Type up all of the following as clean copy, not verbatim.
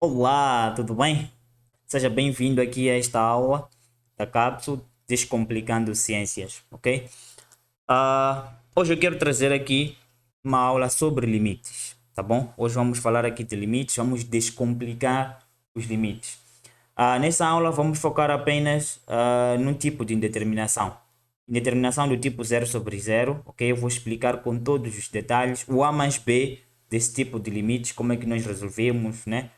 Olá, tudo bem? Seja bem-vindo aqui a esta aula da Cápsula Descomplicando Ciências, ok? Hoje eu quero trazer aqui uma aula sobre limites, tá bom? Hoje vamos falar aqui de limites, vamos descomplicar os limites. Nessa aula vamos focar apenas num tipo de indeterminação. Indeterminação do tipo 0/0, ok? Eu vou explicar com todos os detalhes o A mais B desse tipo de limites, como é que nós resolvemos, né?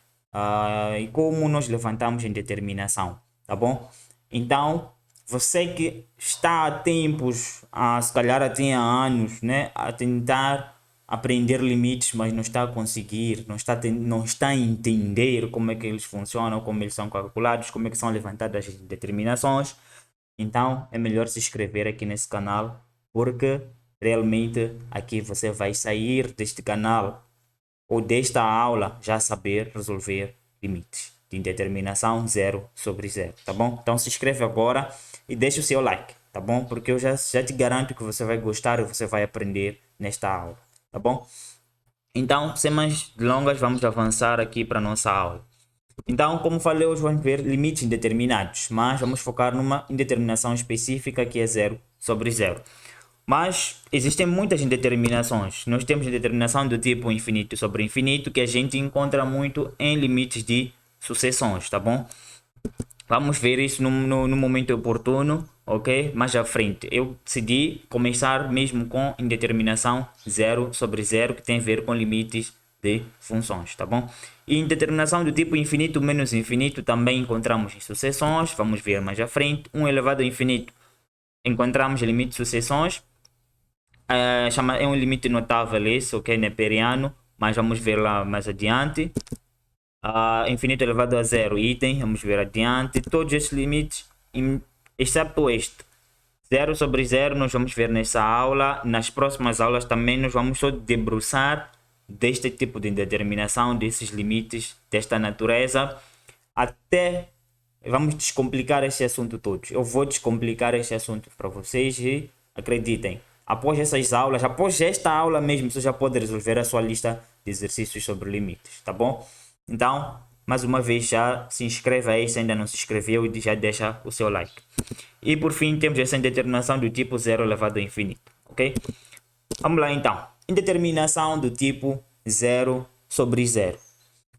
E como nós levantamos em determinação, tá bom? Então, você que está há tempos, se calhar até há anos, né, a tentar aprender limites, mas não está a conseguir, não está a entender como é que eles funcionam, como eles são calculados, como é que são levantadas as determinações, então é melhor se inscrever aqui nesse canal, porque realmente aqui você vai sair deste canal ou desta aula já saber resolver limites de indeterminação 0/0, tá bom? Então se inscreve agora e deixa o seu like, tá bom? Porque eu já te garanto que você vai gostar e você vai aprender nesta aula, tá bom? Então, sem mais delongas, vamos avançar aqui para a nossa aula. Então, como falei, hoje vamos ver limites indeterminados, mas vamos focar numa indeterminação específica que é 0/0. Mas existem muitas indeterminações. Nós temos indeterminação do tipo infinito sobre infinito, que a gente encontra muito em limites de sucessões, tá bom? Vamos ver isso no momento oportuno, ok? Mais à frente. Eu decidi começar mesmo com indeterminação 0/0, que tem a ver com limites de funções, tá bom? E indeterminação do tipo infinito menos infinito também encontramos em sucessões, vamos ver mais à frente. 1 elevado a infinito encontramos limite de sucessões, é um limite notável esse, ok, neperiano, mas vamos ver lá mais adiante. Infinito elevado a zero, item, vamos ver adiante. Todos esses limites, exceto este, 0/0, nós vamos ver nessa aula. Nas próximas aulas também nós vamos só debruçar deste tipo de indeterminação, desses limites desta natureza, até vamos descomplicar esse assunto todos. Eu vou descomplicar esse assunto para vocês e acreditem, após essas aulas, após esta aula mesmo, você já pode resolver a sua lista de exercícios sobre limites, tá bom? Então, mais uma vez, já se inscreve aí se ainda não se inscreveu e já deixa o seu like. E por fim, temos essa indeterminação do tipo 0 elevado a infinito, ok? Vamos lá então. Indeterminação do tipo 0/0.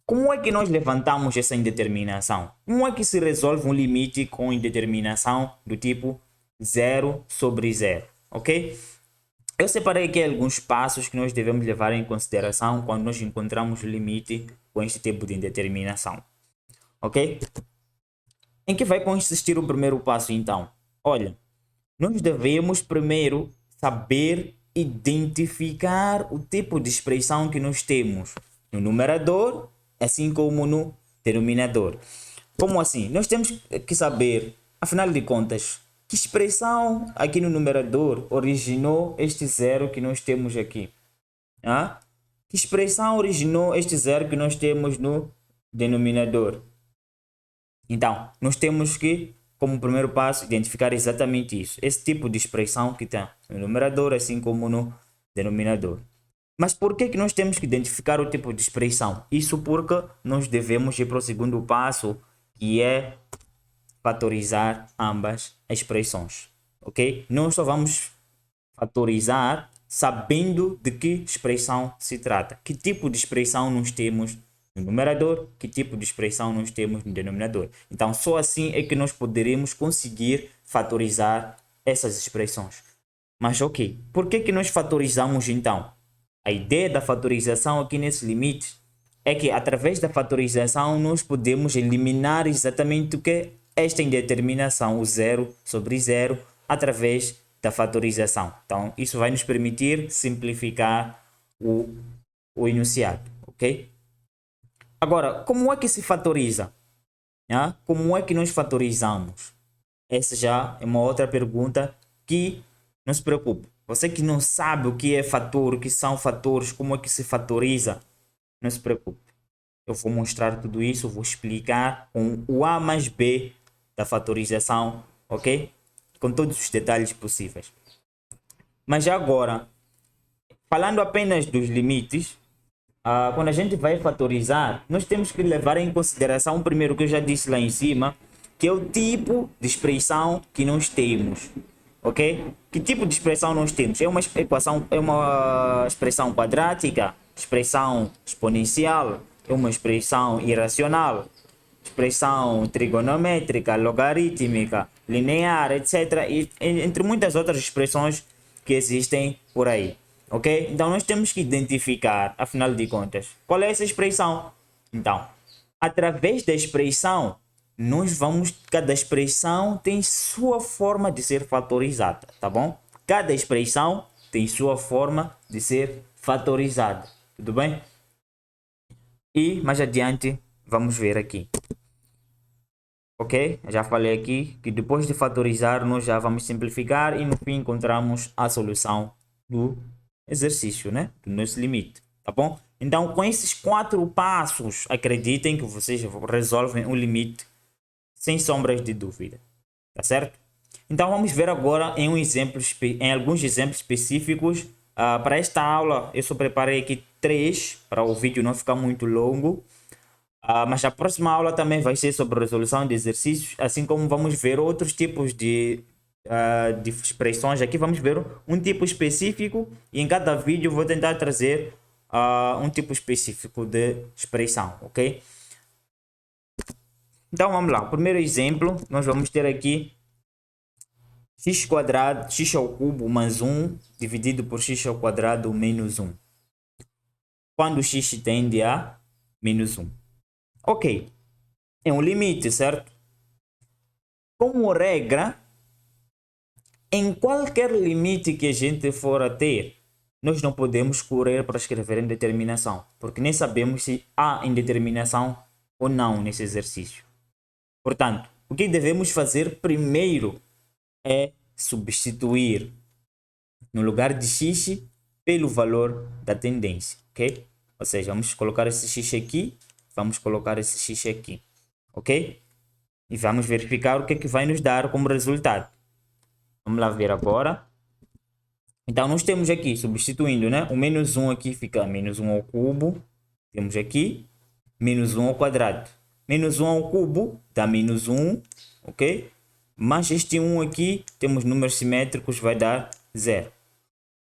Como é que nós levantamos essa indeterminação? Como é que se resolve um limite com indeterminação do tipo 0/0, ok? Eu separei aqui alguns passos que nós devemos levar em consideração quando nós encontramos o limite com este tipo de indeterminação, ok? Em que vai consistir o primeiro passo então? Olha, nós devemos primeiro saber identificar o tipo de expressão que nós temos no numerador, assim como no denominador. Como assim? Nós temos que saber, afinal de contas, que expressão aqui no numerador originou este zero que nós temos aqui. Ah? Que expressão originou este zero que nós temos no denominador? Então, nós temos que, como primeiro passo, identificar exatamente isso. Esse tipo de expressão que está no numerador, assim como no denominador. Mas por que nós temos que identificar o tipo de expressão? Isso porque nós devemos ir para o segundo passo, que é fatorizar ambas as expressões. Ok? Nós só vamos fatorizar sabendo de que expressão se trata. Que tipo de expressão nós temos no numerador, que tipo de expressão nós temos no denominador. Então, só assim é que nós poderemos conseguir fatorizar essas expressões. Mas ok, por que nós fatorizamos então? A ideia da fatorização aqui nesse limite é que através da fatorização nós podemos eliminar exatamente o que é esta indeterminação, o 0/0, através da fatorização. Então, isso vai nos permitir simplificar o enunciado, ok? Agora, como é que se fatoriza? Como é que nós fatorizamos? Essa já é uma outra pergunta que não se preocupe. Você que não sabe o que é fator, o que são fatores, como é que se fatoriza, não se preocupe. Eu vou mostrar tudo isso, vou explicar com o A mais B da fatorização, ok? Com todos os detalhes possíveis. Mas agora, falando apenas dos limites, quando a gente vai fatorizar, nós temos que levar em consideração primeiro que eu já disse lá em cima, que é o tipo de expressão que nós temos. Ok? Que tipo de expressão nós temos? É uma equação, é uma expressão quadrática, expressão exponencial, é uma expressão irracional, expressão trigonométrica, logarítmica, linear, etc. E entre muitas outras expressões que existem por aí. Ok? Então nós temos que identificar, afinal de contas, qual é essa expressão. Então, através da expressão, cada expressão tem sua forma de ser fatorizada, tá bom? Cada expressão tem sua forma de ser fatorizada, tudo bem? E mais adiante vamos ver aqui. Ok? Já falei aqui que depois de fatorizar nós já vamos simplificar e no fim encontramos a solução do exercício, né? Do nosso limite, tá bom? Então com esses 4 passos, acreditem que vocês resolvem o limite sem sombras de dúvida, tá certo? Então vamos ver agora em alguns exemplos específicos. Para esta aula eu só preparei aqui 3 para o vídeo não ficar muito longo. Mas a próxima aula também vai ser sobre resolução de exercícios, assim como vamos ver outros tipos de expressões. Aqui vamos ver um tipo específico e em cada vídeo vou tentar trazer um tipo específico de expressão, ok? Então vamos lá, o primeiro exemplo, nós vamos ter aqui x quadrado, x ao cubo mais 1 dividido por x ao quadrado menos 1. Quando x tende a menos 1. Ok, é um limite, certo? Como regra, em qualquer limite que a gente for a ter, nós não podemos correr para escrever indeterminação, porque nem sabemos se há indeterminação ou não nesse exercício. Portanto, o que devemos fazer primeiro é substituir no lugar de x pelo valor da tendência, ok? Ou seja, vamos colocar esse x aqui, vamos colocar esse x aqui, ok? E vamos verificar o que é que vai nos dar como resultado. Vamos lá ver agora. Então, nós temos aqui, substituindo, né? O menos 1 aqui fica menos 1 ao cubo. Temos aqui menos 1 ao quadrado. Menos 1 ao cubo dá menos 1, ok? Mais este 1 aqui, temos números simétricos, vai dar 0.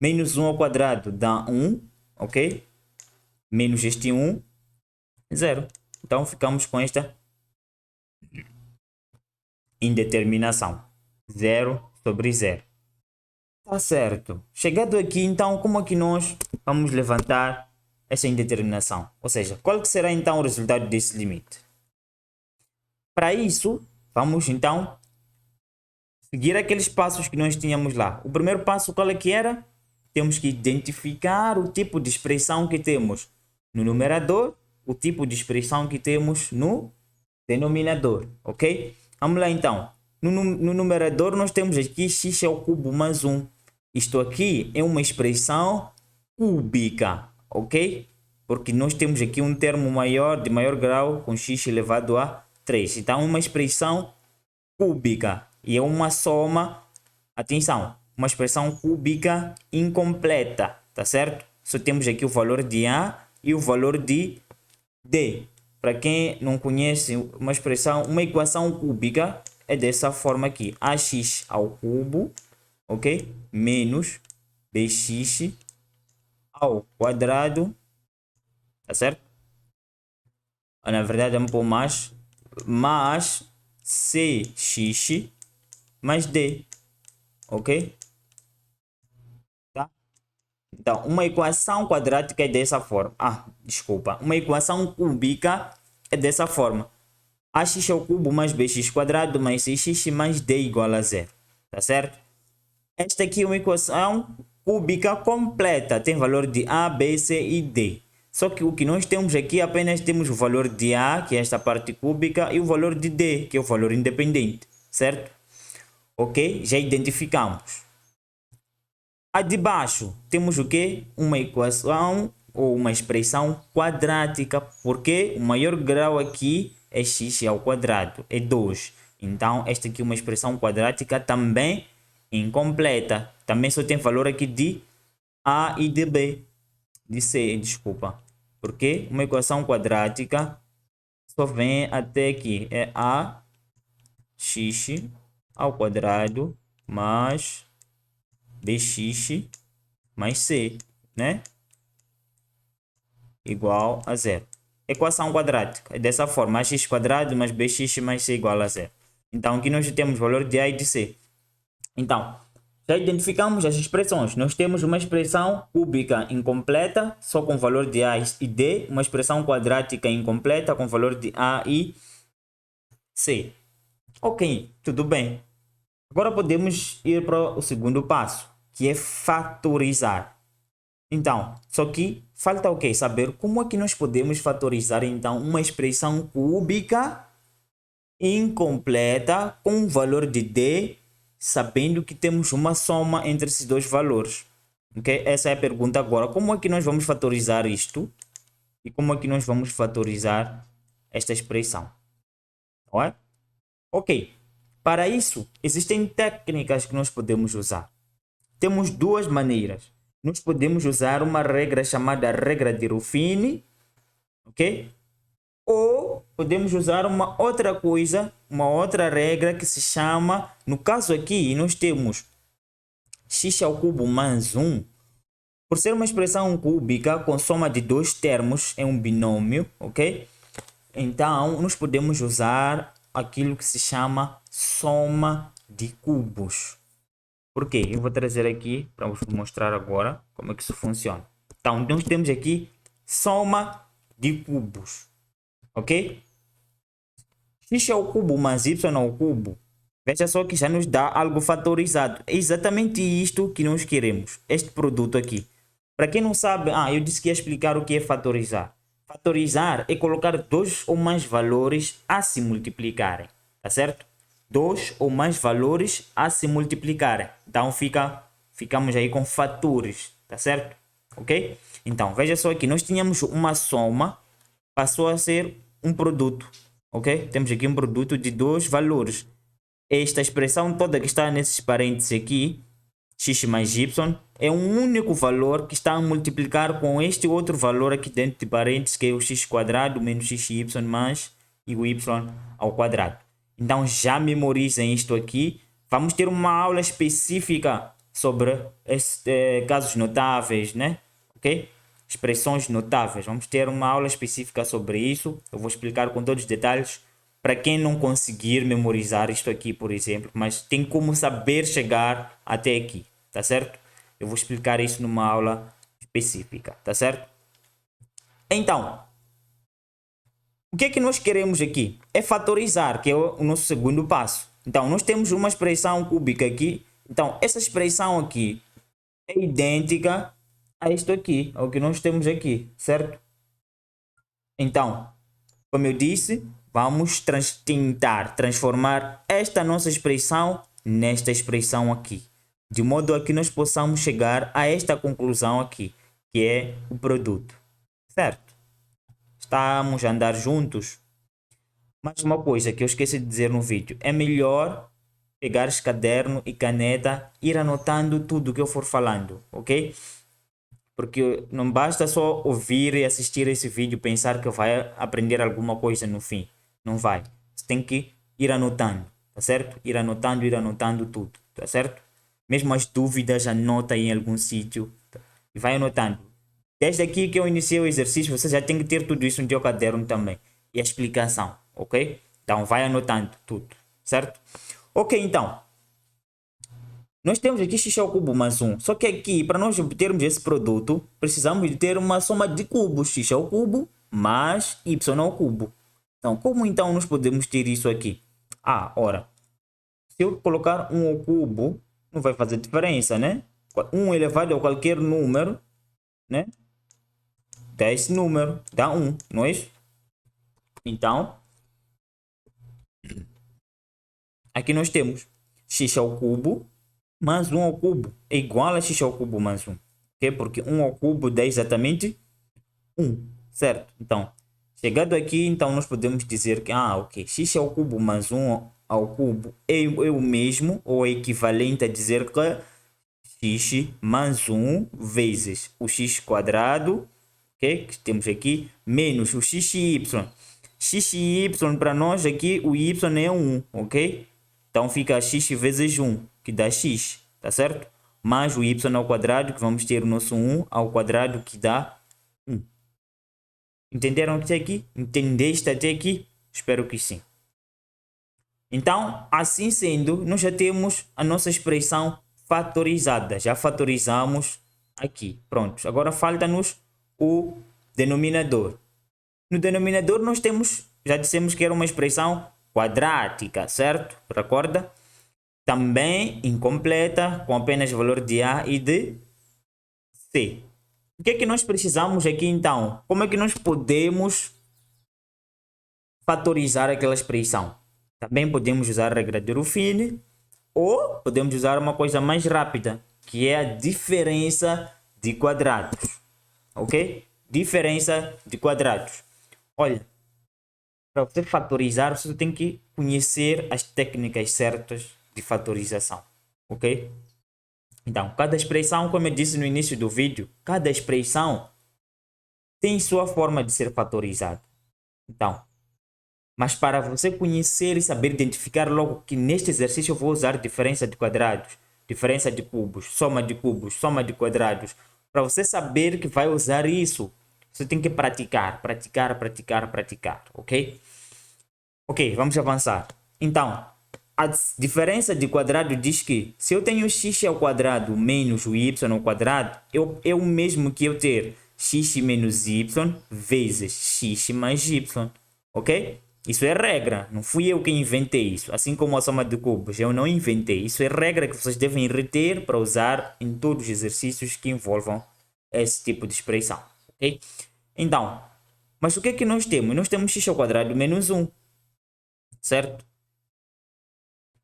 Menos 1 ao quadrado dá 1, ok? Menos este 1, 0. Então, ficamos com esta indeterminação. 0 sobre 0. Tá certo. Chegado aqui, então, como é que nós vamos levantar essa indeterminação? Ou seja, qual que será então o resultado desse limite? Para isso, vamos então seguir aqueles passos que nós tínhamos lá. O primeiro passo qual é que era? Temos que identificar o tipo de expressão que temos no numerador, o tipo de expressão que temos no denominador, ok? Vamos lá então. No numerador nós temos aqui x ao cubo mais 1. Isto aqui é uma expressão cúbica, ok? Porque nós temos aqui um termo maior, de maior grau, com x elevado a 3. Então, uma expressão cúbica. E é uma soma, atenção, uma expressão cúbica incompleta, tá certo? Só temos aqui o valor de A e o valor de D. Para quem não conhece uma expressão, uma equação cúbica é dessa forma aqui. AX ao cubo, ok? Menos BX ao quadrado, tá certo? Na verdade, vamos pôr mais CX mais D, ok? Tá? Então, uma equação quadrática é dessa forma. Desculpa. Uma equação cúbica é dessa forma. AX ao cubo mais BX quadrado mais CX mais D igual a 0. Tá certo? Esta aqui é uma equação cúbica completa. Tem valor de A, B, C e D. Só que o que nós temos aqui apenas temos o valor de A, que é esta parte cúbica, e o valor de D, que é o valor independente. Certo? Ok? Já identificamos. A de baixo temos o que? Uma equação ou uma expressão quadrática, porque o maior grau aqui é x ao quadrado, é 2. Então, esta aqui é uma expressão quadrática também incompleta. Também só tem valor aqui de A e de B, de C, desculpa. Porque uma equação quadrática só vem até aqui. É ax ao quadrado mais bx mais c, né? Igual a zero. Equação quadrática. É dessa forma. Ax quadrado mais bx mais c igual a zero. Então, aqui nós temos o valor de a e de c. Então, já identificamos as expressões. Nós temos uma expressão cúbica incompleta, só com valor de a e d. Uma expressão quadrática incompleta, com valor de a e c. Ok, tudo bem. Agora podemos ir para o segundo passo, que é fatorizar. Então, só que falta o quê? Saber como é que nós podemos fatorizar, então, uma expressão cúbica incompleta com um valor de d, sabendo que temos uma soma entre esses dois valores. Ok? Essa é a pergunta agora. Como é que nós vamos fatorizar isto? E como é que nós vamos fatorizar esta expressão? Não é? Ok. Para isso, existem técnicas que nós podemos usar. Temos duas maneiras. Nós podemos usar uma regra chamada regra de Ruffini, ok? Ou podemos usar uma outra coisa, uma outra regra que se chama, no caso aqui, nós temos x ao cubo mais 1, por ser uma expressão cúbica com soma de dois termos, é um binômio, ok? Então, nós podemos usar aquilo que se chama soma de cubos. Por quê? Eu vou trazer aqui para vos mostrar agora como é que isso funciona. Então, nós temos aqui soma de cubos, ok? X ao cubo mais y ao cubo. Veja só que já nos dá algo fatorizado. É exatamente isto que nós queremos. Este produto aqui. Para quem não sabe, eu disse que ia explicar o que é fatorizar. Fatorizar é colocar dois ou mais valores a se multiplicarem. Tá certo? Dois ou mais valores a se multiplicarem. Então ficamos aí com fatores. Tá certo? Ok? Então, veja só aqui. Nós tínhamos uma soma. Passou a ser um produto. Ok? Temos aqui um produto de dois valores. Esta expressão toda que está nesses parênteses aqui, x mais y, é um único valor que está a multiplicar com este outro valor aqui dentro de parênteses, que é o x quadrado menos xy mais e o y ao quadrado. Então já memorizem isto aqui. Vamos ter uma aula específica sobre casos notáveis, né? Ok? Expressões notáveis. Vamos ter uma aula específica sobre isso. Eu vou explicar com todos os detalhes. Para quem não conseguir memorizar isto aqui, por exemplo, mas tem como saber chegar até aqui, tá certo? Eu vou explicar isso numa aula específica, tá certo? Então, o que é que nós queremos aqui? É fatorizar, que é o nosso segundo passo. Então, nós temos uma expressão cúbica aqui. Então, essa expressão aqui é idêntica a isto aqui, ao que nós temos aqui, certo? Então, como eu disse, vamos tentar transformar esta nossa expressão nesta expressão aqui, de modo a que nós possamos chegar a esta conclusão aqui, que é o produto, certo? Estamos a andar juntos. Mas uma coisa que eu esqueci de dizer no vídeo, é melhor pegar esse caderno e caneta e ir anotando tudo que eu for falando, ok? Porque não basta só ouvir e assistir esse vídeo e pensar que vai aprender alguma coisa no fim. Não vai. Você tem que ir anotando, tá certo? Ir anotando tudo, tá certo? Mesmo as dúvidas, anota em algum sítio, tá? E vai anotando. Desde aqui que eu iniciei o exercício, você já tem que ter tudo isso no seu caderno também. E a explicação, ok? Então vai anotando tudo, certo? Ok, então. Nós temos aqui x ao cubo mais 1. Só que aqui, para nós obtermos esse produto, precisamos de ter uma soma de cubos. X ao cubo mais y ao cubo. Então, como então nós podemos ter isso aqui? Ora, se eu colocar 1 ao cubo, não vai fazer diferença, né? 1 elevado a qualquer número, né? Dá esse número, dá 1, não é isso? Então, aqui nós temos x ao cubo mais 1 ao cubo é igual a x ao cubo mais 1. Ok? Porque 1 ao cubo dá exatamente 1, certo? Então, chegado aqui, então nós podemos dizer que, ok, x ao cubo mais 1 ao cubo é o mesmo, ou é equivalente a dizer que x mais 1 vezes o x quadrado ok? Que temos aqui menos o x e y. X e y para nós aqui, o y é 1, ok? Então fica x vezes 1, que dá x, tá certo? Mais o y ao quadrado, que vamos ter o nosso 1 ao quadrado, que dá 1. Entenderam até aqui? Entendeste até aqui? Espero que sim. Então, assim sendo, nós já temos a nossa expressão fatorizada. Já fatorizamos aqui. Pronto. Agora falta-nos o denominador. No denominador nós temos, já dissemos que era uma expressão quadrática, certo? Recorda? Também incompleta, com apenas valor de A e de C. O que é que nós precisamos aqui então? Como é que nós podemos fatorizar aquela expressão? Também podemos usar a regra de Ruffini ou podemos usar uma coisa mais rápida, que é a diferença de quadrados. Ok? Diferença de quadrados. Olha, para você fatorizar, você tem que conhecer as técnicas certas de fatorização. Ok? Então, cada expressão, como eu disse no início do vídeo, cada expressão tem sua forma de ser fatorizada. Então, mas para você conhecer e saber identificar logo que neste exercício eu vou usar diferença de quadrados, diferença de cubos, soma de quadrados. Para você saber que vai usar isso, você tem que praticar, ok? Ok, vamos avançar. Então, a diferença de quadrado diz que se eu tenho x ao quadrado menos o y ao quadrado, é o mesmo que eu ter x menos y vezes x mais y, ok? Isso é regra, não fui eu que inventei isso. Assim como a soma de cubos, eu não inventei. Isso é regra que vocês devem reter para usar em todos os exercícios que envolvam esse tipo de expressão, ok? Então, mas o que é que nós temos? Nós temos x ao quadrado menos 1, certo?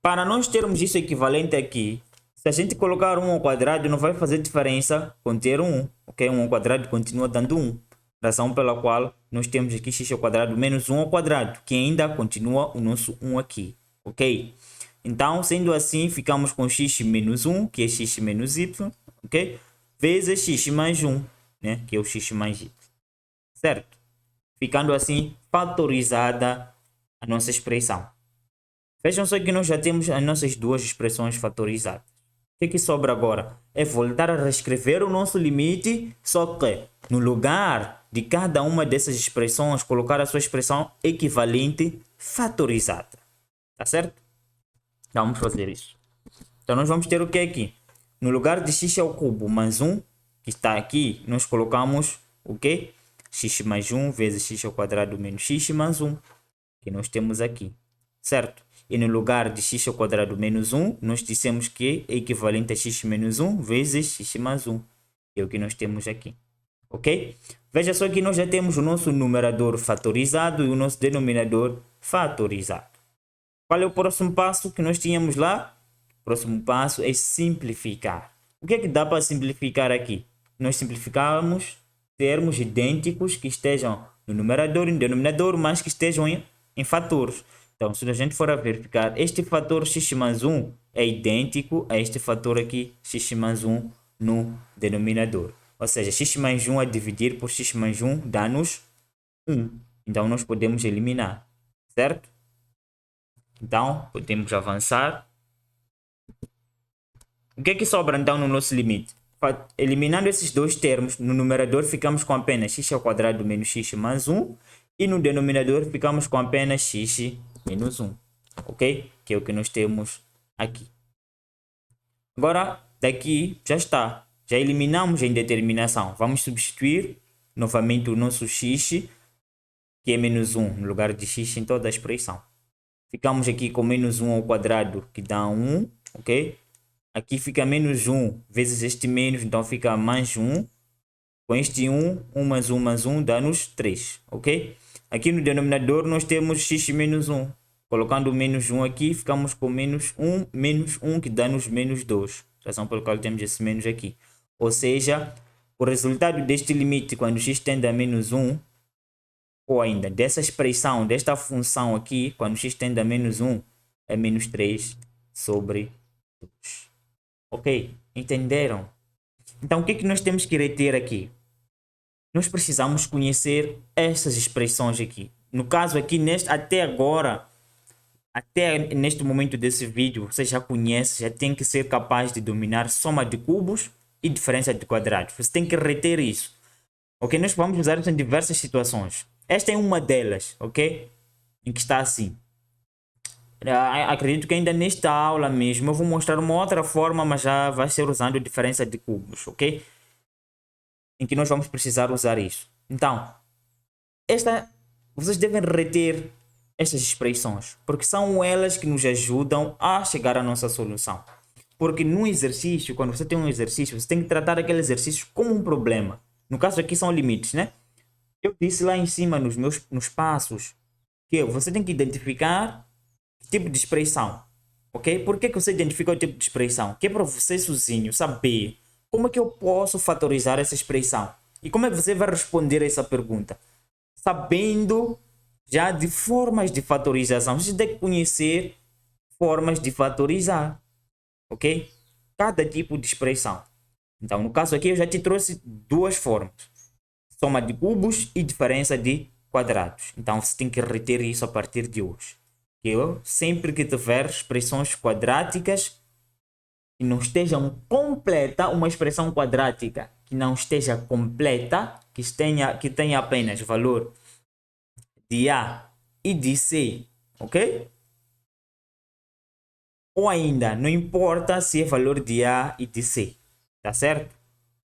Para nós termos isso equivalente aqui, se a gente colocar 1 ao quadrado, não vai fazer diferença com ter 1, ok? 1 ao quadrado continua dando 1. Razão pela qual nós temos aqui x ao quadrado menos 1 ao quadrado, que ainda continua o nosso 1 aqui, ok? Então, sendo assim, ficamos com x menos 1, que é x menos y, ok? Vezes x mais 1, né? Que é o x mais y, certo? Ficando assim fatorizada a nossa expressão. Vejam só que nós já temos as nossas duas expressões fatorizadas. O que sobra agora? É voltar a reescrever o nosso limite, só que no lugar de cada uma dessas expressões, colocar a sua expressão equivalente fatorizada. Tá certo? Então, vamos fazer isso. Então, nós vamos ter o que aqui? No lugar de x ao cubo mais 1, que está aqui, nós colocamos o que? X mais 1 vezes x ao quadrado menos x mais 1, que nós temos aqui. Certo? E no lugar de x ao quadrado menos 1, nós dissemos que é equivalente a x menos 1 vezes x mais 1. É o que nós temos aqui. Ok? Veja só que nós já temos o nosso numerador fatorizado e o nosso denominador fatorizado. Qual é o próximo passo que nós tínhamos lá? O próximo passo é simplificar. O que é que dá para simplificar aqui? Nós simplificamos termos idênticos que estejam no numerador e no denominador, mas que estejam em fatores. Então, se a gente for a verificar, este fator x mais 1 é idêntico a este fator aqui, x mais 1 no denominador. Ou seja, x mais 1 a dividir por x mais 1 dá-nos 1. Então, nós podemos eliminar, certo? Então, podemos avançar. O que é que sobra então no nosso limite? Eliminando esses dois termos, no numerador ficamos com apenas x ao quadrado menos x mais 1. E no denominador ficamos com apenas x menos 1. Ok? Que é o que nós temos aqui. Agora, daqui já está. Já eliminamos a indeterminação. Vamos substituir novamente o nosso x, que é menos 1, no lugar de x em toda a expressão. Ficamos aqui com menos 1 ao quadrado, que dá 1, ok? Aqui fica menos 1 vezes este menos, então fica mais 1. Com este 1, 1 mais 1 dá-nos 3, ok? Aqui no denominador nós temos x menos 1. Colocando o menos 1 aqui, ficamos com menos 1, que dá-nos menos 2. Razão pela qual temos esse menos aqui. Ou seja, o resultado deste limite, quando x tende a menos 1, ou ainda dessa expressão, desta função aqui, quando x tende a menos 1, é menos 3 sobre 2. Ok? Entenderam? Então, o que nós temos que reter aqui? nós precisamos conhecer essas expressões aqui. No caso aqui, até agora, até neste momento desse vídeo, você já conhece, já tem que ser capaz de dominar soma de cubos e diferença de quadrados. Você tem que reter isso. Ok? Nós vamos usar isso em diversas situações. Esta é uma delas, ok? Em que está assim. Acredito que ainda nesta aula mesmo eu vou mostrar uma outra forma, mas já vai ser usando diferença de cubos, ok? Em que nós vamos precisar usar isso. Então, vocês devem reter estas expressões, porque são elas que nos ajudam a chegar à nossa solução. Porque no exercício, quando você tem um exercício, você tem que tratar aquele exercício como um problema. No caso aqui são limites, né? Eu disse lá em cima nos passos que você tem que identificar o tipo de expressão, ok? Por que você identifica o tipo de expressão? Que é para você sozinho saber como é que eu posso fatorizar essa expressão. E como é que você vai responder a essa pergunta? Sabendo já de formas de fatorização. Você tem que conhecer formas de fatorizar, ok? Cada tipo de expressão. Então, no caso aqui, eu já te trouxe duas formas: soma de cubos e diferença de quadrados. Então, você tem que reter isso a partir de hoje. Eu, sempre que tiver expressões quadráticas que não estejam completa, uma expressão quadrática que não esteja completa, que tenha apenas valor de A e de C, ok? Ou ainda, não importa se é valor de A e de C, tá certo?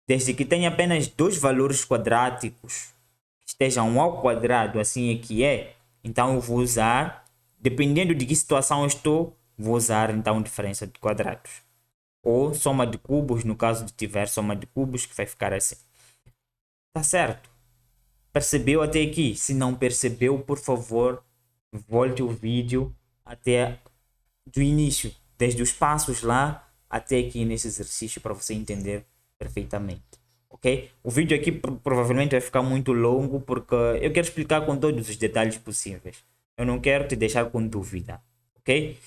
Desde que tenha apenas dois valores quadráticos que estejam ao quadrado, assim é que é, então eu vou usar, dependendo de que situação eu estou, vou usar então diferença de quadrados. Ou soma de cubos, no caso de tiver soma de cubos, que vai ficar assim. Tá certo? Percebeu até aqui? Se não percebeu, por favor, volte o vídeo até do início, desde os passos lá até aqui nesse exercício para você entender perfeitamente, ok? O vídeo aqui provavelmente vai ficar muito longo porque eu quero explicar com todos os detalhes possíveis. Eu não quero te deixar com dúvida, ok?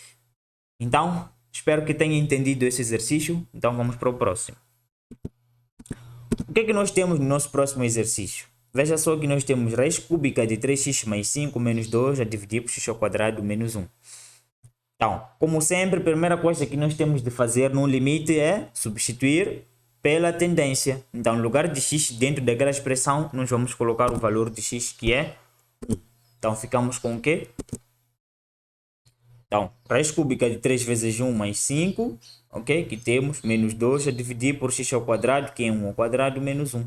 Então, espero que tenha entendido esse exercício. Então vamos para o próximo. O que é que nós temos no nosso próximo exercício? Veja só que nós temos raiz cúbica de 3x mais 5 menos 2 a dividir por x ao quadrado menos 1. Então, como sempre, a primeira coisa que nós temos de fazer no limite é substituir pela tendência. Então, no lugar de x dentro daquela expressão, nós vamos colocar o valor de x que é 1. Então, ficamos com o quê? Então, raiz cúbica de 3 vezes 1 mais 5, ok? Que temos menos 2 a dividir por x ao quadrado, que é 1 ao quadrado menos 1.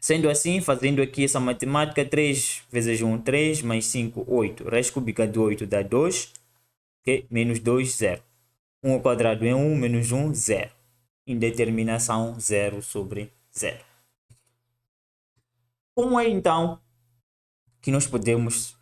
Sendo assim, fazendo aqui essa matemática, 3 vezes 1, 3, mais 5, 8. Raiz cúbica de 8 dá 2, okay? Menos 2, 0. 1 ao quadrado é 1, menos 1, 0. Indeterminação 0 sobre 0. Como é então que nós podemos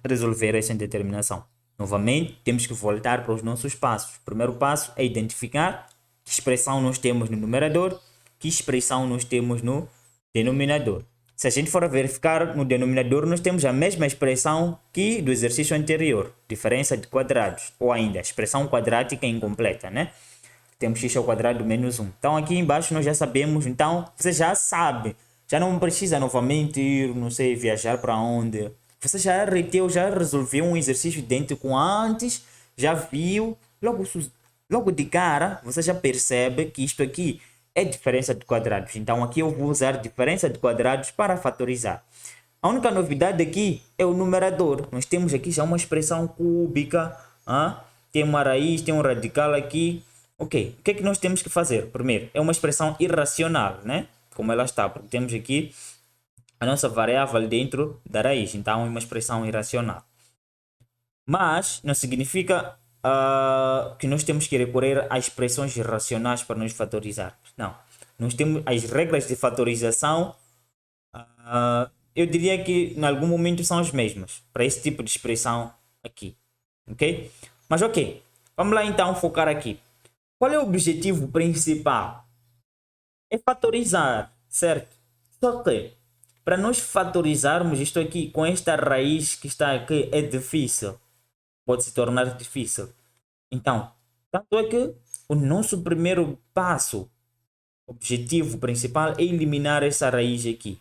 resolver essa indeterminação? Novamente, temos que voltar para os nossos passos. O primeiro passo é identificar que expressão nós temos no numerador, que expressão nós temos no denominador. Se a gente for verificar no denominador, nós temos a mesma expressão que do exercício anterior, diferença de quadrados, ou ainda expressão quadrática incompleta, né? Temos x ao quadrado menos 1. Então aqui embaixo nós já sabemos, então você já sabe, já não precisa novamente ir, não sei, viajar para onde. Você já reteu, já resolveu um exercício idêntico antes, já viu, logo de cara você já percebe que isto aqui é diferença de quadrados. Então aqui eu vou usar diferença de quadrados para fatorizar. A única novidade aqui é o numerador. Nós temos aqui já uma expressão cúbica, tem uma raiz, tem um radical aqui. Ok, o que é que nós temos que fazer? Primeiro, é uma expressão irracional, né? Como ela está, porque temos aqui a nossa variável dentro da raiz, então é uma expressão irracional. Mas não significa que nós temos que recorrer a expressões irracionais para nos fatorizar. Não, nós temos as regras de fatorização. Eu diria que em algum momento são as mesmas para esse tipo de expressão aqui, ok? Mas ok, vamos lá então focar aqui. Qual é o objetivo principal? É fatorizar, certo? Só que para nós fatorizarmos isto aqui com esta raiz que está aqui é difícil, pode se tornar difícil. Então, tanto é que o nosso primeiro passo objetivo principal é eliminar essa raiz aqui.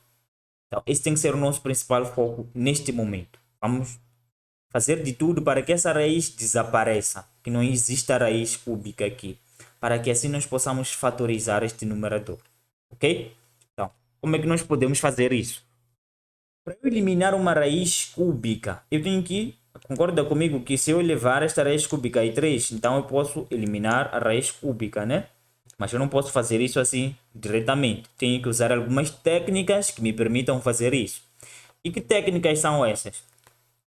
Então, esse tem que ser o nosso principal foco neste momento. Vamos fazer de tudo para que essa raiz desapareça, que não exista raiz cúbica aqui, para que assim nós possamos fatorizar este numerador, ok? Então, como é que nós podemos fazer isso? Para eu eliminar uma raiz cúbica, eu tenho que, concorda comigo que se eu levar esta raiz cúbica a 3, então eu posso eliminar a raiz cúbica, né? Mas eu não posso fazer isso assim diretamente. Tenho que usar algumas técnicas que me permitam fazer isso. E que técnicas são essas?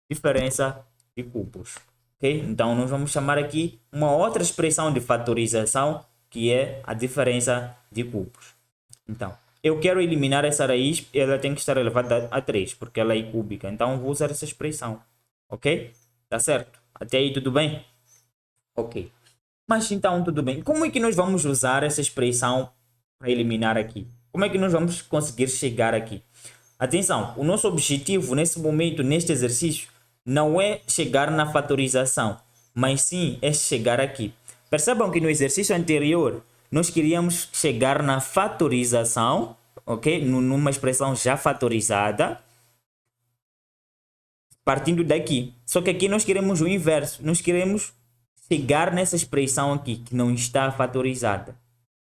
Diferença de cubos. Okay? Então, nós vamos chamar aqui uma outra expressão de fatorização, que é a diferença de cubos. Então, eu quero eliminar essa raiz, ela tem que estar elevada a 3, porque ela é cúbica. Então, vou usar essa expressão. Ok? Tá certo? Até aí tudo bem? Ok. Mas então, tudo bem. Como é que nós vamos usar essa expressão para eliminar aqui? Como é que nós vamos conseguir chegar aqui? Atenção, o nosso objetivo nesse momento, neste exercício, não é chegar na fatorização, mas sim é chegar aqui. Percebam que no exercício anterior, nós queríamos chegar na fatorização, ok? Numa expressão já fatorizada, partindo daqui. Só que aqui nós queremos o inverso. Nós queremos chegar nessa expressão aqui, que não está fatorizada.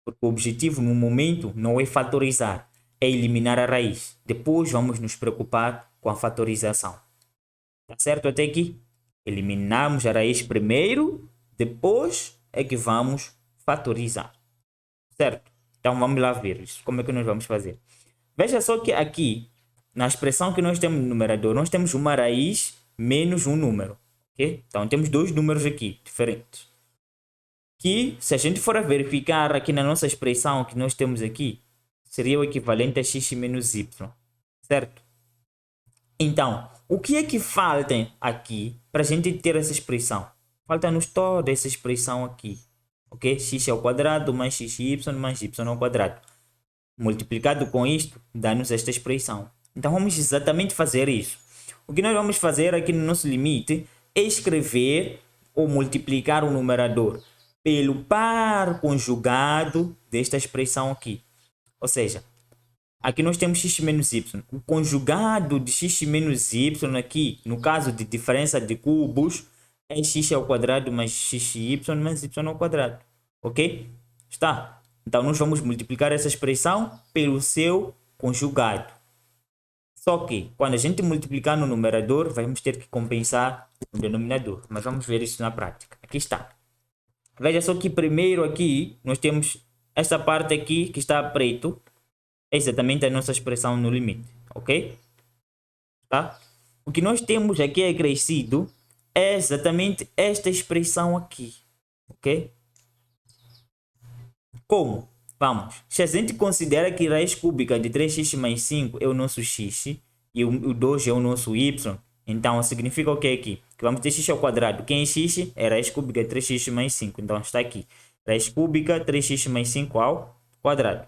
Porque o objetivo no momento não é fatorizar, é eliminar a raiz. Depois vamos nos preocupar com a fatorização. Tá certo até aqui? Eliminamos a raiz primeiro, depois é que vamos fatorizar. Certo? Então vamos lá ver isso. Como é que nós vamos fazer? Veja só que aqui, na expressão que nós temos no numerador, nós temos uma raiz menos um número. Okay? Então temos dois números aqui, diferentes. Que, se a gente for a verificar aqui na nossa expressão que nós temos aqui, seria o equivalente a x menos y. Certo? Então, o que é que falta aqui para a gente ter essa expressão? Falta-nos toda essa expressão aqui. Ok? X ao quadrado mais xy mais y ao quadrado. Multiplicado com isto, dá-nos esta expressão. Então, vamos exatamente fazer isso. O que nós vamos fazer aqui no nosso limite é escrever ou multiplicar o numerador pelo par conjugado desta expressão aqui. Ou seja, aqui nós temos x menos y. O conjugado de x menos y aqui, no caso de diferença de cubos, é x ao quadrado mais xy mais y ao quadrado. Ok? Está? Então, nós vamos multiplicar essa expressão pelo seu conjugado. Só que, quando a gente multiplicar no numerador, vamos ter que compensar no denominador. Mas vamos ver isso na prática. Aqui está. Veja só que primeiro aqui, nós temos esta parte aqui que está preto. É exatamente a nossa expressão no limite. Ok? Tá? O que nós temos aqui acrescido é exatamente esta expressão aqui. Ok? Como? Vamos. Se a gente considera que raiz cúbica de 3x mais 5 é o nosso x e o 2 é o nosso y, então significa o que aqui? Que vamos ter x ao quadrado. Quem é x? É raiz cúbica de 3x mais 5. Então está aqui. Raiz cúbica 3x mais 5 ao quadrado.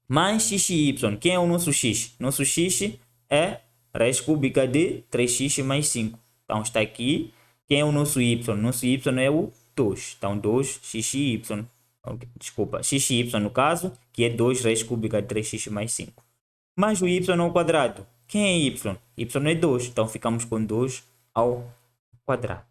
Mais x e y. Quem é o nosso x? Nosso x é raiz cúbica de 3x mais 5. Então está aqui. Quem é o nosso y? Nosso y é o 2. Então 2x e y. Desculpa, x e y no caso, que é 2 raiz cúbica de 3x mais 5. Mais o y ao quadrado. Quem é y? Y é 2. Então ficamos com 2 ao quadrado.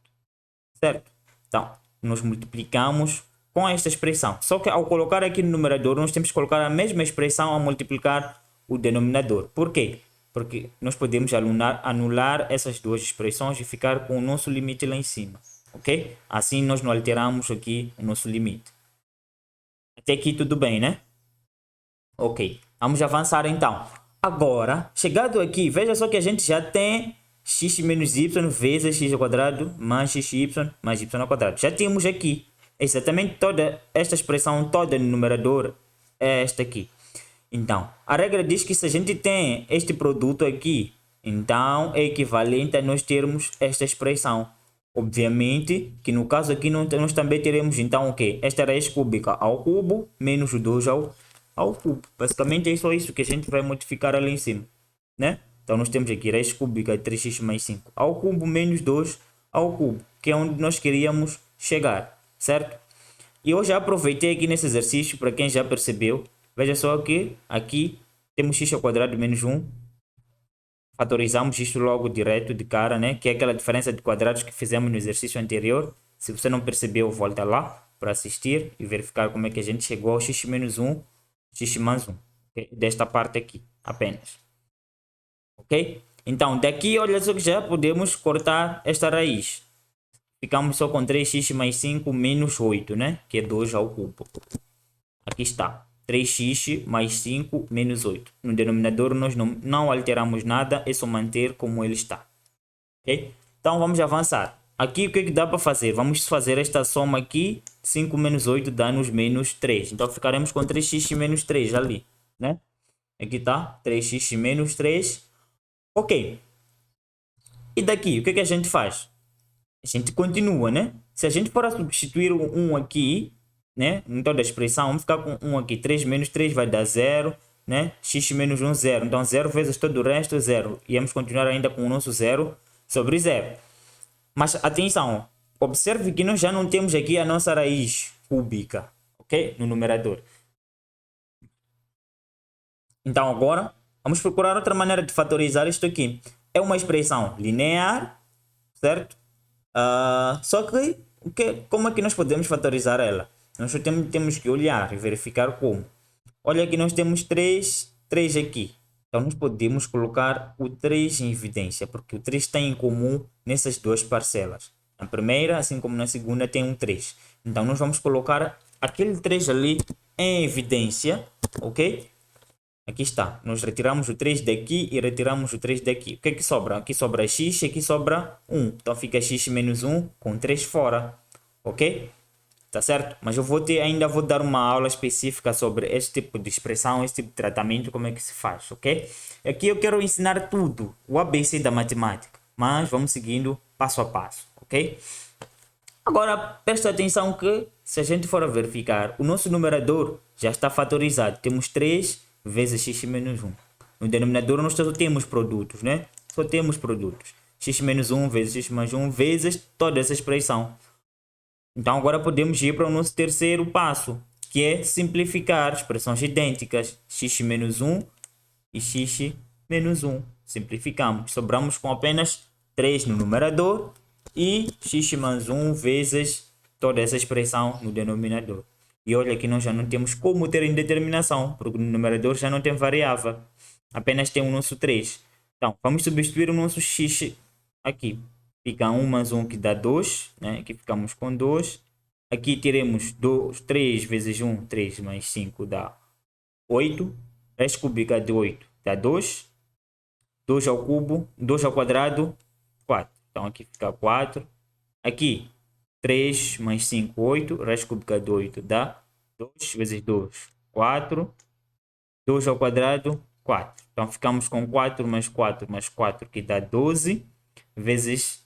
Certo? Então, nós multiplicamos com esta expressão. Só que ao colocar aqui no numerador, nós temos que colocar a mesma expressão ao multiplicar o denominador. Por quê? Porque nós podemos anular essas duas expressões e ficar com o nosso limite lá em cima. Ok? Assim nós não alteramos aqui o nosso limite. Até aqui tudo bem, né? Ok. Vamos avançar então. Agora, chegado aqui, veja só que a gente já tem x menos y vezes x ao quadrado mais xy mais y ao quadrado. Já temos aqui exatamente toda esta expressão toda no numerador é esta aqui. Então, a regra diz que se a gente tem este produto aqui, então é equivalente a nós termos esta expressão. Obviamente que no caso aqui nós também teremos então o que? Esta raiz cúbica ao cubo menos o 2 ao cubo. Basicamente é só isso que a gente vai modificar ali em cima, né? Então nós temos aqui raiz cúbica de 3x mais 5 ao cubo menos 2 ao cubo, que é onde nós queríamos chegar, certo? E eu já aproveitei aqui nesse exercício, para quem já percebeu, Veja só que aqui temos x ao quadrado menos 1. Fatorizamos isto logo direto de cara, né? Que é aquela diferença de quadrados que fizemos no exercício anterior. Se você não percebeu, volta lá para assistir e verificar como é que a gente chegou ao x menos 1, x mais 1. Okay? Desta parte aqui, apenas. Ok? Então, daqui, olha só que já podemos cortar esta raiz. Ficamos só com 3x mais 5 menos 8, né? Que é 2 ao cubo. Aqui está. 3x mais 5 menos 8. No denominador nós não alteramos nada, é só manter como ele está. Ok? Então vamos avançar. Aqui o que dá para fazer? Vamos fazer esta soma aqui. 5 menos 8 dá-nos menos 3. Então ficaremos com 3x menos 3 ali. Né? Aqui está. 3x menos 3. Ok. E daqui o que a gente faz? A gente continua, né? Se a gente for a substituir o 1 aqui, né? Então da expressão, vamos ficar com 1 aqui. 3 menos 3 vai dar 0, né? X menos 1, 0. Então 0 vezes todo o resto, 0. E vamos continuar ainda com o nosso 0 sobre 0. Mas atenção, observe que nós já não temos aqui a nossa raiz cúbica, ok? No numerador. Então agora, vamos procurar outra maneira de fatorizar isto aqui. É uma expressão linear, certo? Só que, como é que nós podemos fatorizar ela? Nós só temos que olhar e verificar como. Olha aqui, nós temos 3 aqui. Então, nós podemos colocar o 3 em evidência, porque o 3 tem em comum nessas duas parcelas. Na primeira, assim como na segunda, tem um 3. Então, nós vamos colocar aquele 3 ali em evidência, ok? Aqui está. Nós retiramos o 3 daqui e retiramos o 3 daqui. O que é que sobra? Aqui sobra x e aqui sobra 1. Então fica x menos 1 com 3 fora. Ok? Tá certo? Mas eu ainda vou dar uma aula específica sobre este tipo de expressão, este tipo de tratamento, como é que se faz, ok? Aqui eu quero ensinar tudo, o ABC da matemática. Mas vamos seguindo passo a passo, ok? Agora, presta atenção que, se a gente for a verificar, o nosso numerador já está fatorizado. Temos 3 vezes x menos 1. No denominador, nós só temos produtos, né? Só temos produtos. X menos 1 vezes x mais 1 vezes toda essa expressão. Então, agora podemos ir para o nosso terceiro passo, que é simplificar expressões idênticas. X menos 1 e x menos 1. Simplificamos. Sobramos com apenas 3 no numerador e x mais 1 vezes toda essa expressão no denominador. E olha que nós já não temos como ter indeterminação, porque no numerador já não tem variável. Apenas tem o nosso 3. Então, vamos substituir o nosso x aqui. Fica 1 mais 1 que dá 2. Né? Aqui ficamos com 2. Aqui teremos 3 vezes 1, 3 mais 5 dá 8. Raiz cúbica de 8 dá 2. 2 ao cubo, 2 ao quadrado, 4. Então aqui fica 4. Aqui 3 mais 5, 8. Raiz cúbica de 8 dá 2 vezes 2, 4. 2 ao quadrado, 4. Então ficamos com 4 mais 4 mais 4 que dá 12 vezes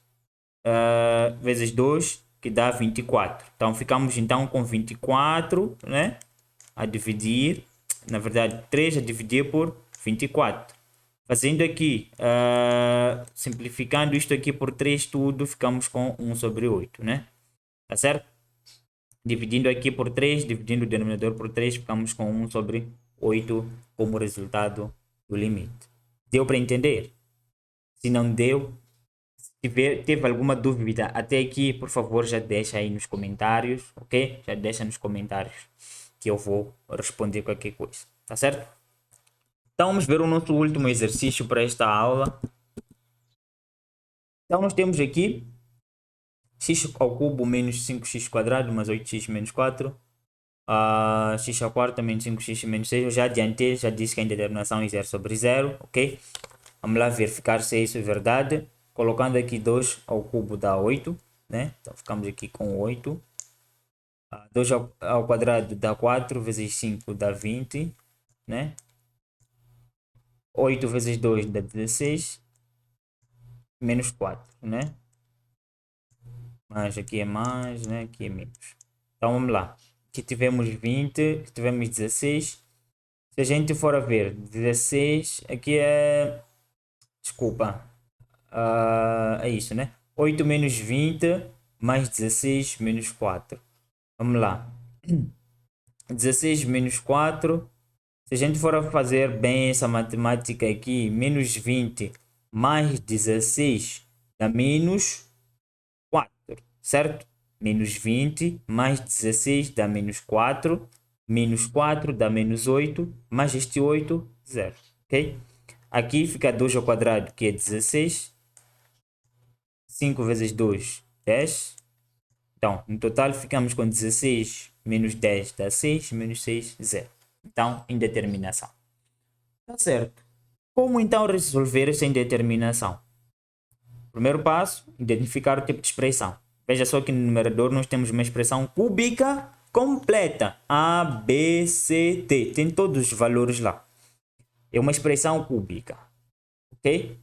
2 que dá 24. Então ficamos então com 24, né? A dividir, na verdade 3 a dividir por 24. Fazendo aqui, simplificando isto aqui por 3 tudo, ficamos com 1 sobre 8, né? Tá certo? Dividindo aqui por 3, dividindo o denominador por 3, ficamos com 1 sobre 8 como resultado do limite. Deu para entender? Se não deu, teve alguma dúvida até aqui, por favor, já deixa aí nos comentários, ok? Já deixa nos comentários que eu vou responder qualquer coisa, tá certo? Então vamos ver o nosso último exercício para esta aula. Então nós temos aqui x ao cubo menos 5x quadrado mais 8x menos 4. X ao quarto menos 5x menos 6. Eu já adiantei, já disse que a indeterminação é 0 sobre 0, ok? Vamos lá verificar se isso é verdade. Colocando aqui 2 ao cubo dá 8, né? Então ficamos aqui com 8. 2 ao quadrado dá 4, vezes 5 dá 20, né? 8 vezes 2 dá 16, menos 4, né? Mas aqui é mais, né? Aqui é menos. Então vamos lá. Aqui tivemos 20, aqui tivemos 16. Se a gente for a ver, 16, aqui é... Desculpa. É isso, né? 8 menos 20 mais 16 menos 4. Vamos lá. 16 menos 4 Se a gente for a fazer bem essa matemática aqui, menos 20 mais 16 dá menos 4, certo? Menos 20 mais 16 dá menos 4 dá menos 8, mais este 8, 0, ok? Aqui fica 2 ao quadrado, que é 16, 5 vezes 2, 10. Então, no total ficamos com 16 menos 10 dá 6, menos 6, 0. Então, indeterminação. Tá certo. Como então resolver essa indeterminação? Primeiro passo, identificar o tipo de expressão. Veja só que no numerador nós temos uma expressão cúbica completa. A, B, C, D. Tem todos os valores lá. É uma expressão cúbica. Ok?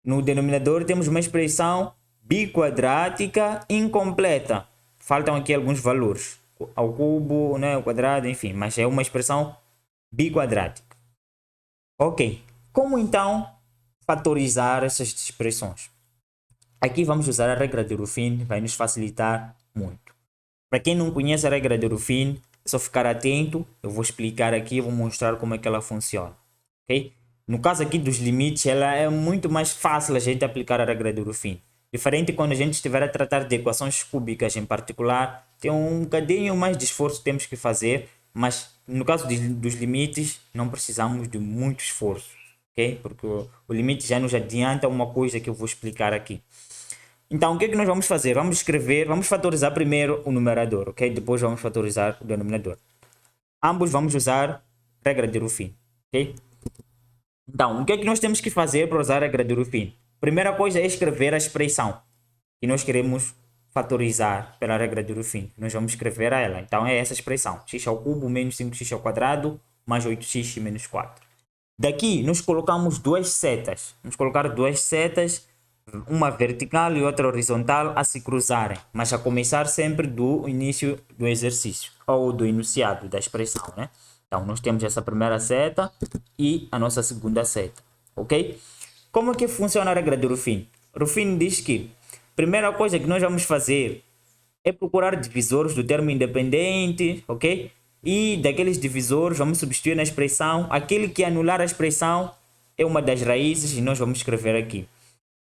No denominador temos uma expressão biquadrática incompleta. Faltam aqui alguns valores. Ao cubo, né, ao quadrado, enfim. Mas é uma expressão biquadrática. Ok. Como então fatorizar essas expressões? Aqui vamos usar a regra de Ruffin, vai nos facilitar muito. Para quem não conhece a regra de Ruffin, é só ficar atento. Eu vou explicar aqui, eu vou mostrar como é que ela funciona. Ok? No caso aqui dos limites, ela é muito mais fácil a gente aplicar a regra de Ruffin. Diferente quando a gente estiver a tratar de equações cúbicas em particular, tem um bocadinho mais de esforço que temos que fazer, mas no caso dos limites, não precisamos de muito esforço. Ok? Porque o limite já nos adianta uma coisa que eu vou explicar aqui. Então, o que é que nós vamos fazer? Vamos escrever, vamos fatorizar primeiro o numerador, ok? Depois vamos fatorizar o denominador. Ambos vamos usar regra de Ruffin, ok? Então, o que é que nós temos que fazer para usar a regra de Ruffin? Primeira coisa é escrever a expressão que nós queremos fatorizar pela regra de Ruffin. Nós vamos escrever a ela. Então, é essa expressão. X ao cubo menos 5x ao quadrado mais 8x menos 4. Daqui, nós colocamos duas setas. Vamos colocar duas setas, uma vertical e outra horizontal, a se cruzarem, mas a começar sempre do início do exercício ou do enunciado da expressão, né? Então, nós temos essa primeira seta e a nossa segunda seta, ok? Como é que funciona a regra de Ruffin? Ruffin diz que a primeira coisa que nós vamos fazer é procurar divisores do termo independente, ok? E daqueles divisores vamos substituir na expressão. Aquele que anular a expressão é uma das raízes e nós vamos escrever aqui.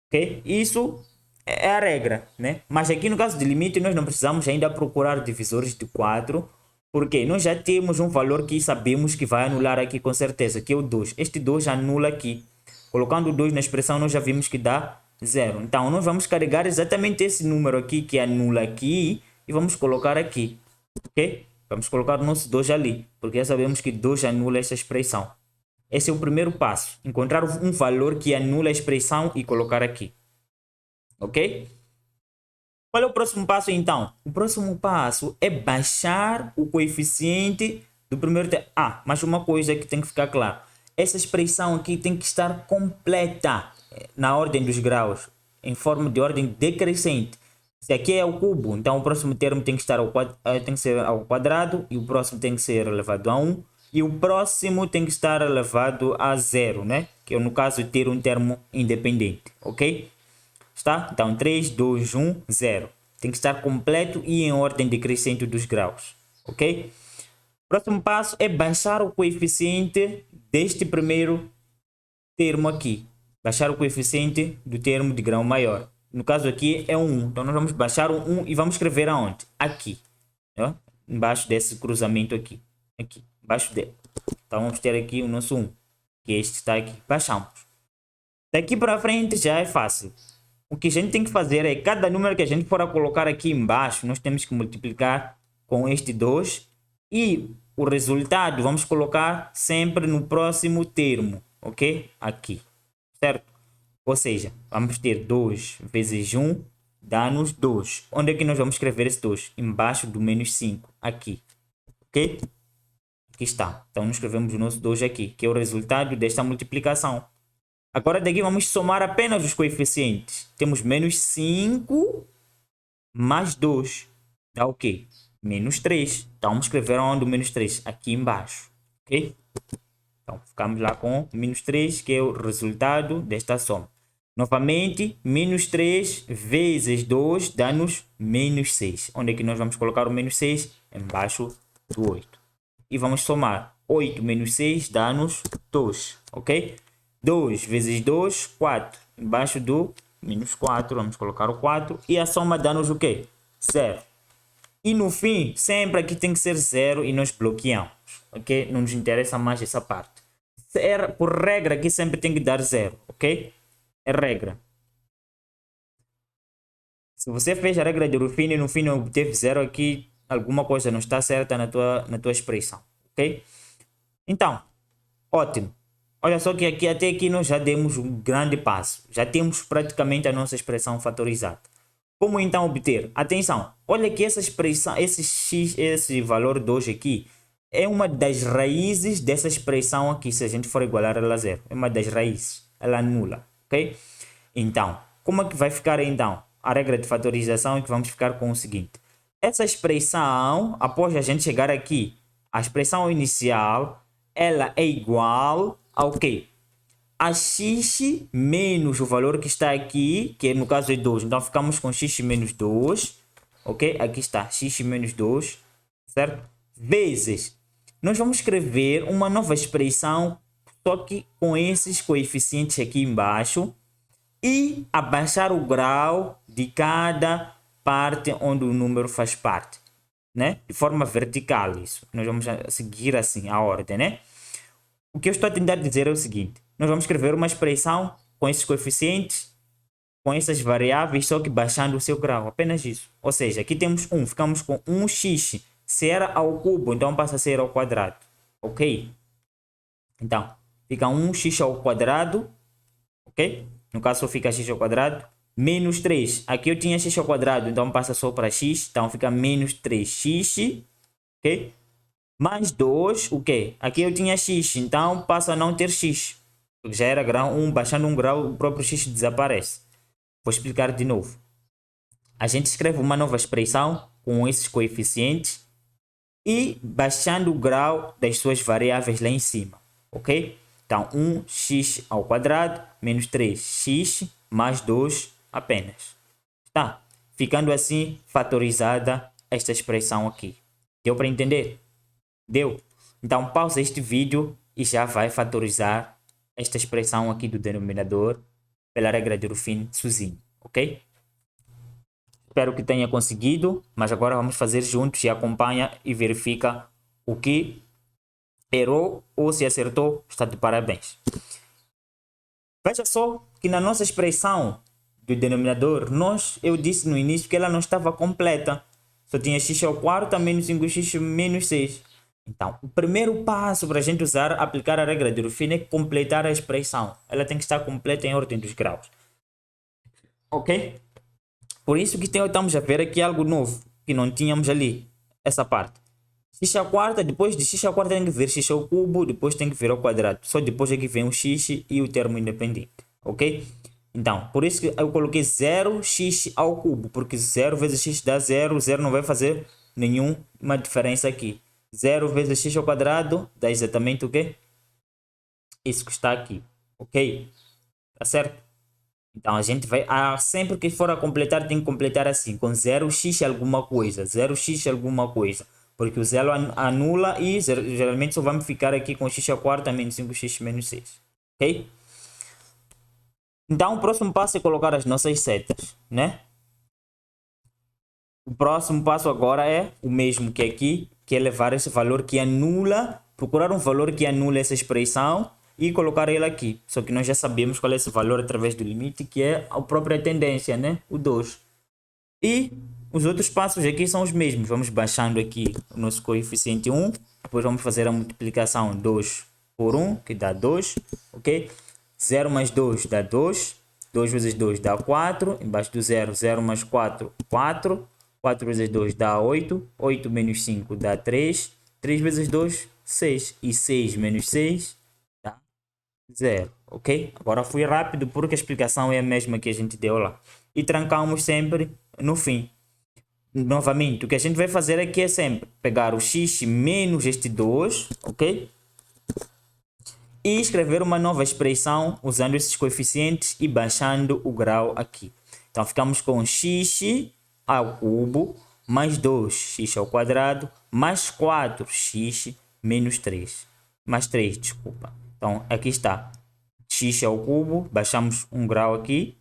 Ok? Isso é a regra, né? Mas aqui no caso de limite nós não precisamos ainda procurar divisores de 4, porque nós já temos um valor que sabemos que vai anular aqui com certeza, que é o 2. Este 2 anula aqui. Colocando o 2 na expressão nós já vimos que dá 0. Então nós vamos carregar exatamente esse número aqui que anula aqui e vamos colocar aqui. Ok? Vamos colocar o nosso 2 ali, porque já sabemos que 2 anula essa expressão. Esse é o primeiro passo. Encontrar um valor que anula a expressão e colocar aqui. Ok? Qual é o próximo passo então? O próximo passo é baixar o coeficiente do primeiro termo. Ah, mas uma coisa que tem que ficar claro. Essa expressão aqui tem que estar completa na ordem dos graus, em forma de ordem decrescente. Se aqui é o cubo, então o próximo termo tem que estar tem que ser ao quadrado e o próximo tem que ser elevado a 1 e o próximo tem que estar elevado a 0, né? Que é no caso ter um termo independente, ok? Está? Então 3, 2, 1, 0. Tem que estar completo e em ordem decrescente dos graus, ok? Próximo passo é baixar o coeficiente deste primeiro termo aqui. Baixar o coeficiente do termo de grau maior. No caso aqui é 1. Então nós vamos baixar o 1 e vamos escrever aonde? Aqui. Ó, embaixo desse cruzamento aqui. Aqui. Embaixo dele. Então vamos ter aqui o nosso 1. Que este está aqui. Baixamos. Daqui para frente já é fácil. O que a gente tem que fazer é cada número que a gente for a colocar aqui embaixo, nós temos que multiplicar com este 2 e o resultado vamos colocar sempre no próximo termo, ok? Aqui, certo? Ou seja, vamos ter 2 vezes 1 dá-nos 2. Onde é que nós vamos escrever esse 2? Embaixo do menos 5, aqui, ok? Aqui está. Então, nós escrevemos o nosso 2 aqui, que é o resultado desta multiplicação. Agora daqui vamos somar apenas os coeficientes. Temos menos 5 mais 2. Dá o quê? Menos 3. Então vamos escrever onde o menos 3? Aqui embaixo. Ok? Então ficamos lá com menos 3, que é o resultado desta soma. Novamente, menos 3 vezes 2 dá-nos menos 6. Onde é que nós vamos colocar o menos 6? Embaixo do 8. E vamos somar. 8 menos 6 dá-nos 2, ok? 2 vezes 2, 4. Embaixo do menos 4, vamos colocar o 4. E a soma dá-nos o quê? 0. E no fim, sempre aqui tem que ser 0 e nós bloqueamos, ok? Não nos interessa mais essa parte. Por regra, aqui sempre tem que dar 0, ok? É regra. Se você fez a regra de Ruffini e no fim não obteve 0 aqui, alguma coisa não está certa na tua expressão, ok? Então, ótimo. Olha só que aqui, até aqui nós já demos um grande passo. Já temos praticamente a nossa expressão fatorizada. Como então obter? Atenção, olha que essa expressão, esse valor 2 aqui, é uma das raízes dessa expressão aqui, se a gente for igualar ela a 0. É uma das raízes, ela anula, ok? Então, como é que vai ficar então? A regra de fatorização é que vamos ficar com o seguinte. Essa expressão, após a gente chegar aqui, a expressão inicial, ela é igual ao quê? A x menos o valor que está aqui, que no caso é 2. Então, ficamos com x menos 2. Ok? Aqui está, x menos 2. Certo? Vezes. Nós vamos escrever uma nova expressão, só que com esses coeficientes aqui embaixo. E abaixar o grau de cada parte onde o número faz parte. Né? De forma vertical isso. Nós vamos seguir assim a ordem, né? O que eu estou a tentar dizer é o seguinte. Nós vamos escrever uma expressão com esses coeficientes, com essas variáveis, só que baixando o seu grau. Apenas isso. Ou seja, aqui temos 1. Ficamos com 1x. Se era ao cubo, então passa a ser ao quadrado. Ok? Então, fica 1x ao quadrado. Ok? No caso, só fica x ao quadrado. Menos 3. Aqui eu tinha x ao quadrado, então passa só para x. Então fica menos 3x. Ok? Mais 2, o quê? Aqui eu tinha x, então passa a não ter x. Porque já era grau 1, baixando um grau, o próprio x desaparece. Vou explicar de novo. A gente escreve uma nova expressão com esses coeficientes e baixando o grau das suas variáveis lá em cima. Ok? Então, 1x ao quadrado menos 3x mais 2 apenas. Tá? Ficando assim fatorizada esta expressão aqui. Deu para entender? Deu? Então pausa este vídeo e já vai fatorizar esta expressão aqui do denominador pela regra de Ruffin sozinho, ok? Espero que tenha conseguido, mas agora vamos fazer juntos e acompanha e verifica o que errou ou se acertou, está de parabéns. Veja só que na nossa expressão do denominador, eu disse no início que ela não estava completa. Só tinha x ao quarto menos 5x menos 6. Então, o primeiro passo para a gente aplicar a regra de Ruffin é completar a expressão. Ela tem que estar completa em ordem dos graus. Ok? Por isso que estamos a ver aqui algo novo, que não tínhamos ali, essa parte. X à quarta, depois de x à quarta tem que ver x ao cubo, depois tem que ver ao quadrado. Só depois é que vem o x e o termo independente. Ok? Então, por isso que eu coloquei 0x ao cubo, porque 0 vezes x dá 0, 0 não vai fazer nenhuma diferença aqui. 0 vezes x ao quadrado dá exatamente o quê? Isso que está aqui, ok? Tá certo? Então a gente vai, sempre que for a completar, tem que completar assim, com 0x alguma coisa, 0x alguma coisa. Porque o 0 anula e geralmente só vamos ficar aqui com x ao quarto menos 5x menos 6, ok? Então o próximo passo é colocar as nossas setas, né? O próximo passo agora é o mesmo que aqui, que é levar esse valor que anula, procurar um valor que anula essa expressão e colocar ele aqui. Só que nós já sabemos qual é esse valor através do limite, que é a própria tendência, né? O 2. E os outros passos aqui são os mesmos. Vamos baixando aqui o nosso coeficiente 1. Depois vamos fazer a multiplicação 2 por 1, que dá 2. Ok? 0 mais 2 dá 2. 2 vezes 2 dá 4. Embaixo do 0, 0 mais 4, 4. 4 vezes 2 dá 8. 8 menos 5 dá 3. 3 vezes 2, 6. E 6 menos 6 dá 0. Ok? Agora fui rápido porque a explicação é a mesma que a gente deu lá. E trancamos sempre no fim. Novamente, o que a gente vai fazer aqui é sempre pegar o x menos este 2, ok? E escrever uma nova expressão usando esses coeficientes e baixando o grau aqui. Então ficamos com x ao cubo mais 2x ao quadrado mais 4x menos 3. mais 3, desculpa. Então, aqui está x ao cubo, baixamos um grau aqui.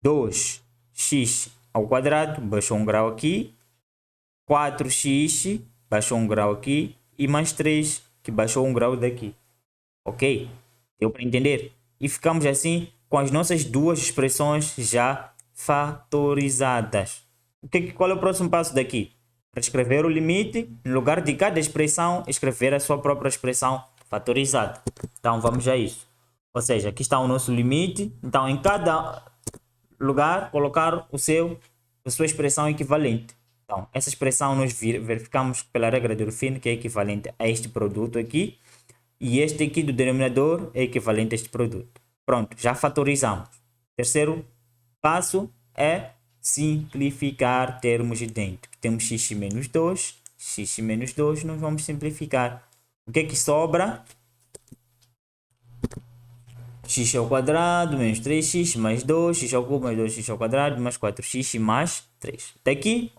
2x ao quadrado, baixou um grau aqui. 4x, baixou um grau aqui. E mais 3, que baixou um grau daqui. Ok? Deu para entender? E ficamos assim com as nossas duas expressões já fatorizadas. Qual é o próximo passo daqui? Para escrever o limite, no lugar de cada expressão, escrever a sua própria expressão fatorizada. Então vamos a isso. Ou seja, aqui está o nosso limite. Então em cada lugar, colocar a sua expressão equivalente. Então essa expressão nós verificamos pela regra de Ruffin que é equivalente a este produto aqui. E este aqui do denominador é equivalente a este produto. Pronto, já fatorizamos. Terceiro passo é simplificar termos idênticos. Temos x menos 2, x menos 2, nós vamos simplificar. O que é que sobra? X ao quadrado menos 3x mais 2, x ao cubo mais 2x ao quadrado mais 4x mais 3. Daqui,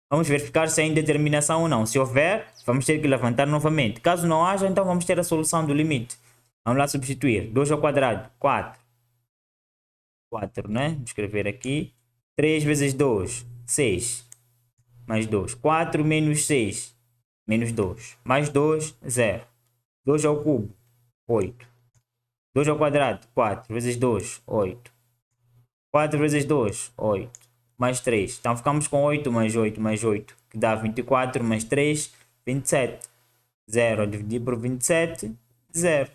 vamos verificar se há indeterminação ou não. Se houver, vamos ter que levantar novamente. Caso não haja, então vamos ter a solução do limite. Vamos lá substituir. 2 ao quadrado, 4. 4, né? Vou escrever aqui. 3 vezes 2, 6. Mais 2. 4 menos 6, menos 2. Mais 2, 0. 2 ao cubo, 8. 2 ao quadrado, 4 vezes 2, 8. 4 vezes 2, 8. Mais 3. Então ficamos com 8 mais 8 mais 8, que dá 24 mais 3, 27. 0 a dividir por 27, 0.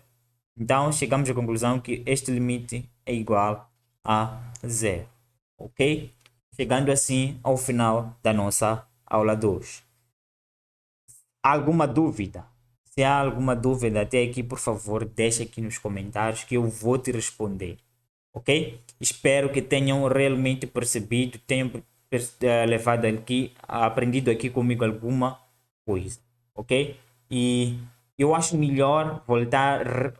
Então chegamos à conclusão que este limite é igual a 0. Ok? Chegando assim ao final da nossa aula 2. Alguma dúvida? Se há alguma dúvida até aqui, por favor, deixa aqui nos comentários que eu vou te responder. Ok? Espero que tenham realmente percebido, tenham levado aqui, aprendido aqui comigo alguma coisa. Ok? E eu acho melhor voltar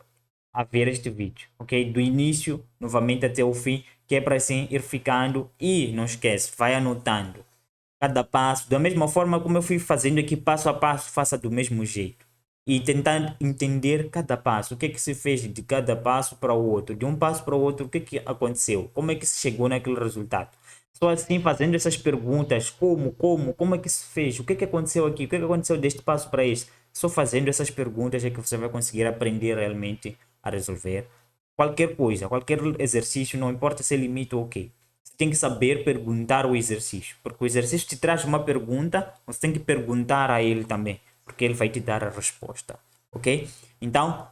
a ver este vídeo, ok? Do início, novamente até o fim, que é para assim ir ficando. E não esquece, vai anotando cada passo, da mesma forma como eu fui fazendo aqui passo a passo, faça do mesmo jeito. E tentando entender cada passo, o que é que se fez de cada passo para o outro, de um passo para o outro, o que é que aconteceu, como é que se chegou naquele resultado. Só assim, fazendo essas perguntas, como é que se fez, o que é que aconteceu aqui, o que é que aconteceu deste passo para este. Só fazendo essas perguntas é que você vai conseguir aprender realmente a resolver qualquer coisa, qualquer exercício, não importa se é limite ou o quê. Você tem que saber perguntar o exercício, porque o exercício te traz uma pergunta, você tem que perguntar a ele também, porque ele vai te dar a resposta, ok? Então,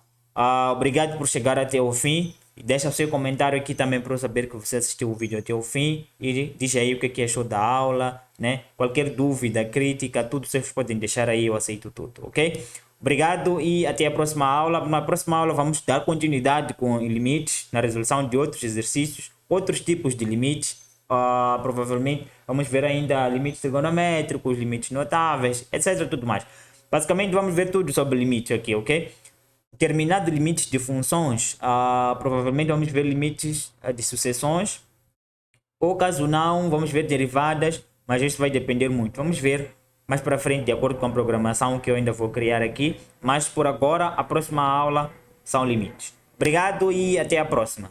obrigado por chegar até o fim. Deixa o seu comentário aqui também para eu saber que você assistiu o vídeo até o fim. E diz aí o que achou da aula, né? Qualquer dúvida, crítica, tudo vocês podem deixar aí, eu aceito tudo, ok? Obrigado e até a próxima aula. Na próxima aula vamos dar continuidade com limites, na resolução de outros exercícios, outros tipos de limites. Provavelmente vamos ver ainda limites trigonométricos, limites notáveis, etc. Tudo mais. Basicamente vamos ver tudo sobre limites aqui, ok? Terminado limites de funções, provavelmente vamos ver limites de sucessões, ou caso não, vamos ver derivadas, mas isso vai depender muito. Vamos ver mais para frente, de acordo com a programação que eu ainda vou criar aqui, mas por agora, a próxima aula são limites. Obrigado e até a próxima.